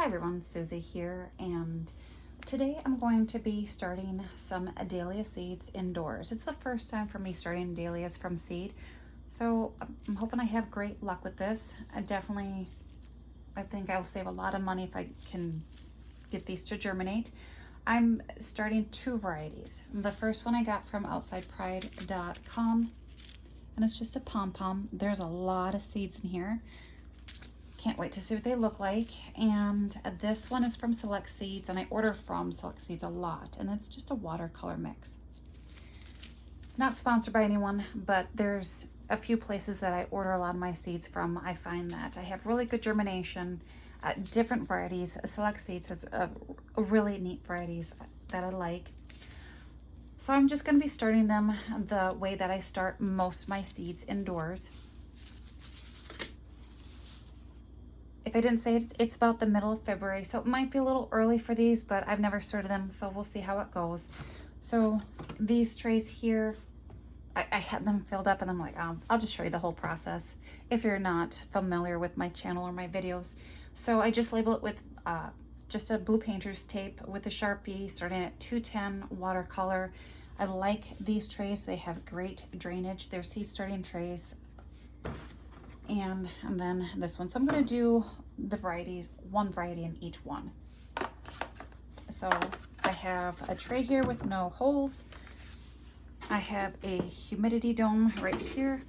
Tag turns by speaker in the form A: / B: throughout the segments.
A: Hi everyone, Susie here, and today I'm going to be starting some dahlia seeds indoors. It's the first time for me starting dahlias from seed, so I'm hoping I have great luck with this. I think I'll save a lot of money if I can get these to germinate. I'm starting two varieties. The first one I got from outsidepride.com, and it's just a pom-pom. There's a lot of seeds in here. Can't wait to see what they look like. And this one is from Select Seeds, and I order from Select Seeds a lot, and it's just a watercolor mix. Not sponsored by anyone, but there's a few places that I order a lot of my seeds from. I find that I have really good germination, different varieties. Select Seeds has a really neat varieties that I like. So I'm just going to be starting them the way that I start most of my seeds indoors. If I didn't say it, it's about the middle of February, so it might be a little early for these, but I've never started them, so we'll see how it goes. So these trays here, I had them filled up, and I'm like, I'll just show you the whole process if you're not familiar with my channel or my videos. So I just label it with just a blue painter's tape with a Sharpie, starting at 210 watercolor. I like these trays. They have great drainage. They're seed starting trays. And then this one. So I'm going to do the one variety in each one. So I have a tray here with no holes. I have a humidity dome right here.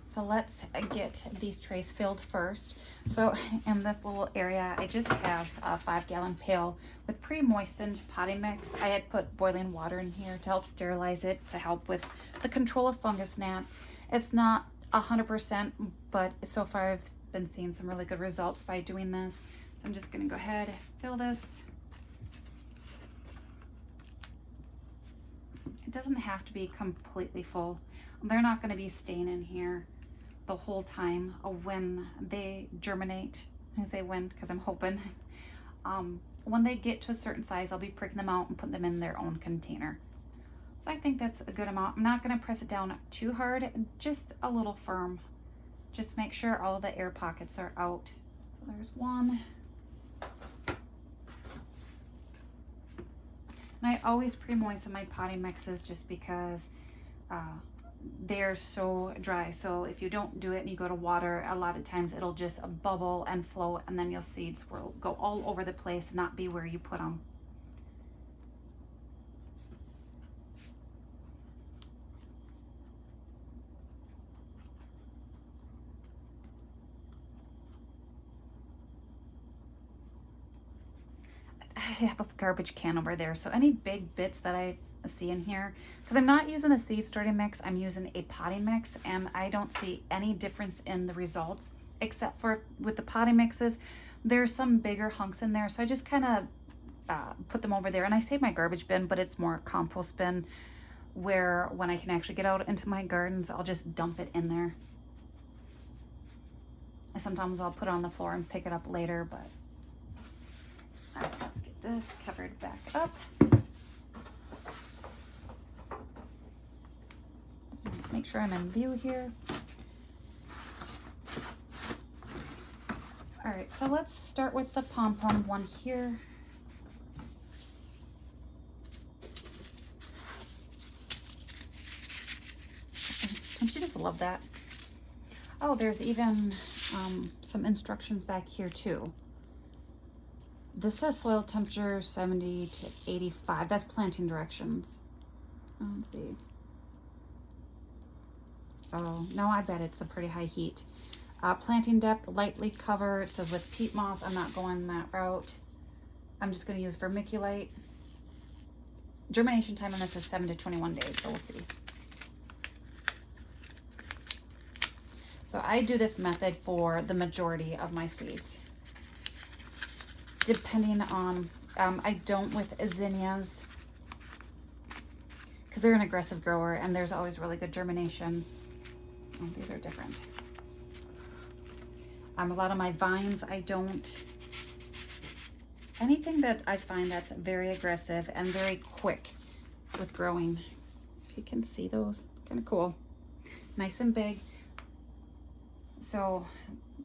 A: So let's get these trays filled first. So in this little area, I just have a 5-gallon pail with pre-moistened potting mix. I had put boiling water in here to help sterilize it, to help with the control of fungus gnats. It's not 100%, but so far I've been seeing some really good results by doing this. So I'm just going to go ahead and fill this. It doesn't have to be completely full. They're not going to be staying in here the whole time when they germinate. I say when because I'm hoping. When they get to a certain size, I'll be pricking them out and putting them in their own container. So I think that's a good amount. I'm not going to press it down too hard, just a little firm. Just make sure all the air pockets are out. So there's one. And I always pre-moisten my potting mixes just because they're so dry. So if you don't do it and you go to water, a lot of times it'll just bubble and float, and then your seeds will go all over the place and not be where you put them. I have a garbage can over there, so any big bits that I see in here, because I'm not using a seed starting mix, I'm using a potting mix, and I don't see any difference in the results, except for with the potting mixes there's some bigger hunks in there, so I just kind of put them over there. And I say my garbage bin, but it's more a compost bin, where when I can actually get out into my gardens, I'll just dump it in there. Sometimes I'll put it on the floor and pick it up later, but all right, let's get this covered back up. Make sure I'm in view here. All right, so let's start with the pom-pom one here. Don't you just love that? Oh, there's even some instructions back here too. This says soil temperature 70 to 85. That's planting directions. Let's see. Oh, no, I bet it's a pretty high heat. Planting depth, lightly cover. It says with peat moss. I'm not going that route. I'm just going to use vermiculite. Germination time on this is 7 to 21 days, so we'll see. So I do this method for the majority of my seeds. Depending on, I don't with zinnias because they're an aggressive grower and there's always really good germination. Oh, these are different. A lot of my vines, I don't. Anything that I find that's very aggressive and very quick with growing. If you can see those, kind of cool. Nice and big. So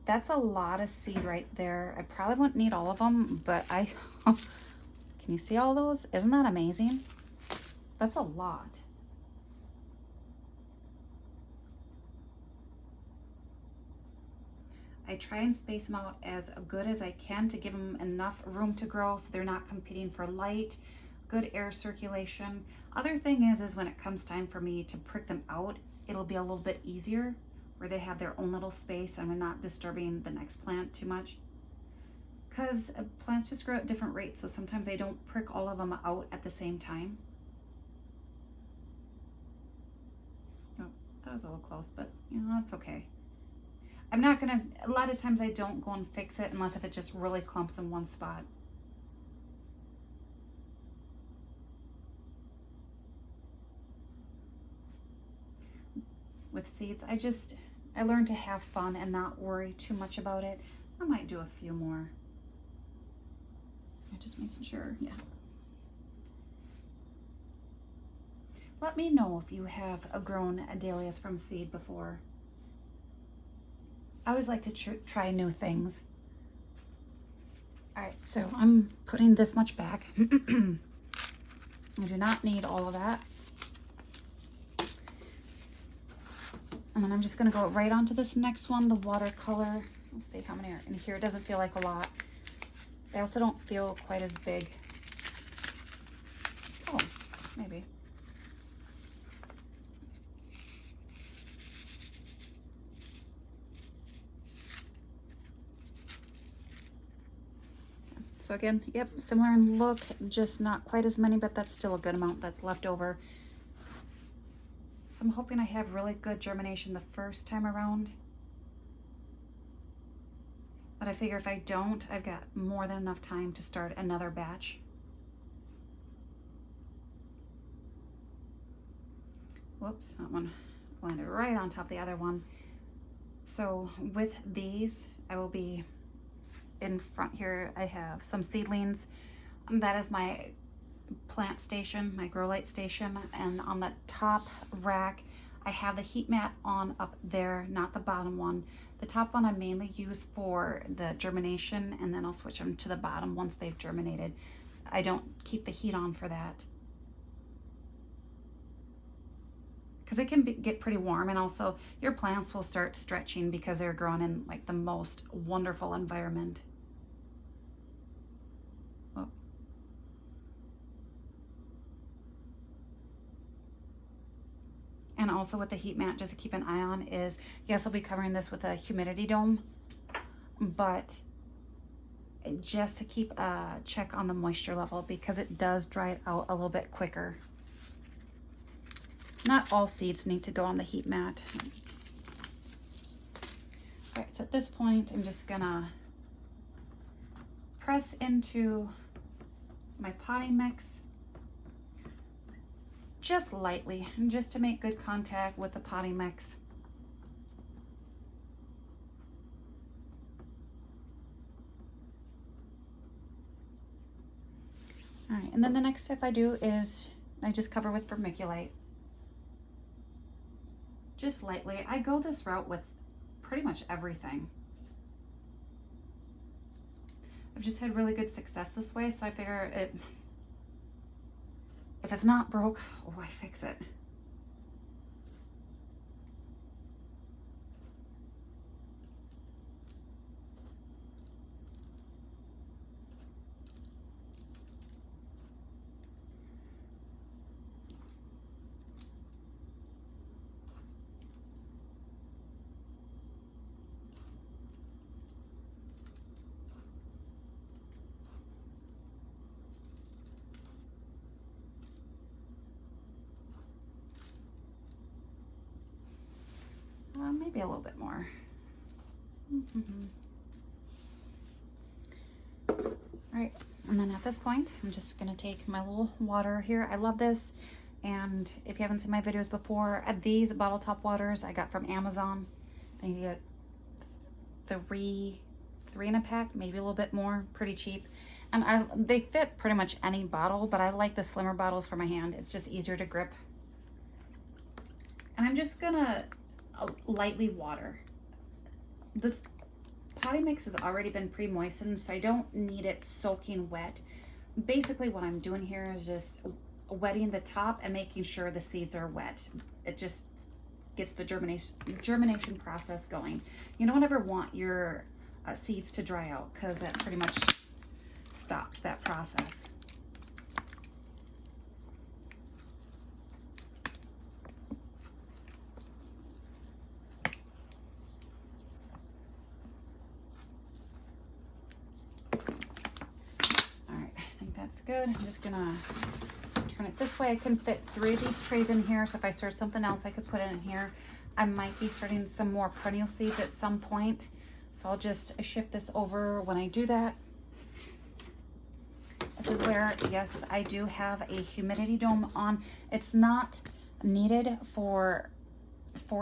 A: that's a lot of seed right there. I probably wouldn't need all of them, but I, can you see all those? Isn't that amazing? That's a lot. I try and space them out as good as I can to give them enough room to grow so they're not competing for light, good air circulation. Other thing is when it comes time for me to prick them out, it'll be a little bit easier where they have their own little space and I'm not disturbing the next plant too much. Because plants just grow at different rates, so sometimes I don't prick all of them out at the same time. Oh, that was a little close, but you know, that's okay. I'm not gonna, a lot of times I don't go and fix it unless if it just really clumps in one spot. With seeds, I learned to have fun and not worry too much about it. I might do a few more. I'm just making sure, yeah. Let me know if you have grown dahlias from seed before. I always like to try new things. All right, so I'm putting this much back. I do not need all of that. And then I'm just gonna go right onto this next one, the watercolor. Let's see how many are in here. It doesn't feel like a lot. They also don't feel quite as big. Oh, maybe. So again, yep, similar in look, just not quite as many, but that's still a good amount that's left over. So I'm hoping I have really good germination the first time around. But I figure if I don't, I've got more than enough time to start another batch. Whoops, that one landed right on top of the other one. So with these, I will be in front here. I have some seedlings. That is my plant station, my grow light station, and on the top rack I have the heat mat on up there, not the bottom one. The top one I mainly use for the germination, and then I'll switch them to the bottom once they've germinated. I don't keep the heat on for that because it can get pretty warm, and also your plants will start stretching because they're grown in like the most wonderful environment. Oh. And also with the heat mat, just to keep an eye on is, yes, I'll be covering this with a humidity dome, but just to keep a check on the moisture level because it does dry it out a little bit quicker. Not all seeds need to go on the heat mat. All right, so at this point, I'm just gonna press into my potting mix just lightly, and just to make good contact with the potting mix. All right, and then the next step I do is I just cover with vermiculite. Just lightly. I go this route with pretty much everything. I've just had really good success this way, so I figure if it's not broke, why fix it? Maybe a little bit more. All right, and then at this point, I'm just gonna take my little water here. I love this, and if you haven't seen my videos before, these bottle top waters I got from Amazon. I think you get three in a pack, maybe a little bit more, pretty cheap. And they fit pretty much any bottle, but I like the slimmer bottles for my hand. It's just easier to grip. And I'm just gonna lightly water. this potting mix has already been pre-moistened, so I don't need it soaking wet. Basically what I'm doing here is just wetting the top and making sure the seeds are wet. It just gets the germination process going. You don't ever want your seeds to dry out, because that pretty much stops that process. That's good. I'm just gonna turn it this way. I can fit 3 of these trays in here, so if I start something else I could put it in here. I might be starting some more perennial seeds at some point, so I'll just shift this over when I do that. This is where, yes, I do have a humidity dome on. It's not needed for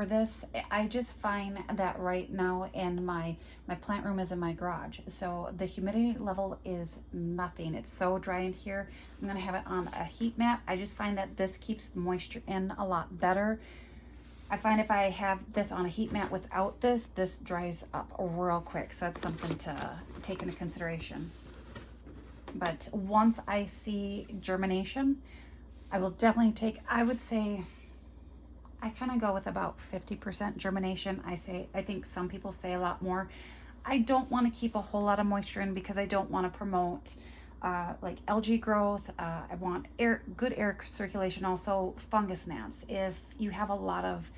A: this. I just find that right now in my plant room is in my garage, so the humidity level is nothing. It's so dry in here. I'm gonna have it on a heat mat. I just find that this keeps the moisture in a lot better. I find if I have this on a heat mat without this dries up real quick, so that's something to take into consideration. But once I see germination, I will definitely take, I would say, I kind of go with about 50% germination. I think some people say a lot more. I don't want to keep a whole lot of moisture in, because I don't want to promote like algae growth. I want good air circulation, also fungus gnats. If you have a lot of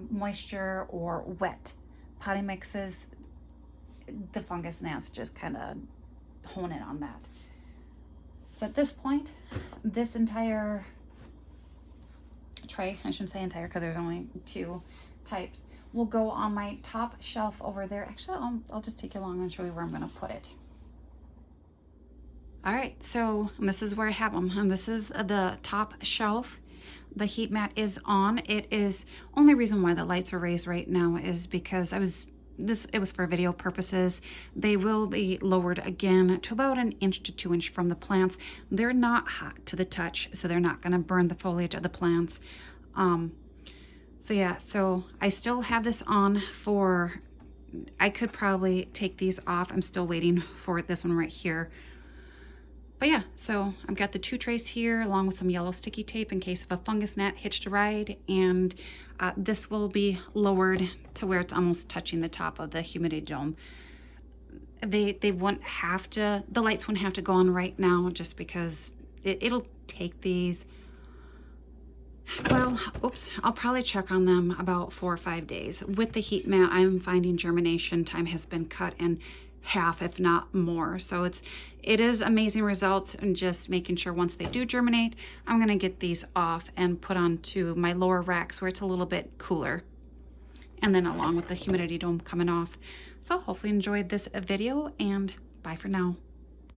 A: moisture or wet potting mixes, the fungus gnats just kind of hone in on that. So at this point, this entire tray, I shouldn't say entire because there's only 2 types, will go on my top shelf over there. Actually, I'll just take you along and show you where I'm going to put it. All right, so this is where I have them, and this is the top shelf. The heat mat is on. It is only reason why the lights are raised right now is because it was for video purposes. They will be lowered again to about 1 inch to 2 inch from the plants. They're not hot to the touch, so they're not going to burn the foliage of the plants. So yeah, so I still have this on for, I could probably take these off. I'm still waiting for this one right here. But yeah, so I've got the 2 trays here along with some yellow sticky tape in case of a fungus gnat hitched a ride, and this will be lowered to where it's almost touching the top of the humidity dome. They wouldn't have to, the lights wouldn't have to go on right now, just because it'll take these, well, oops, I'll probably check on them about 4 or 5 days. With the heat mat, I'm finding germination time has been cut in half, if not more. So it is amazing results, and just making sure once they do germinate, I'm going to get these off and put onto my lower racks where it's a little bit cooler, and then along with the humidity dome coming off. So hopefully you enjoyed this video, and bye for now.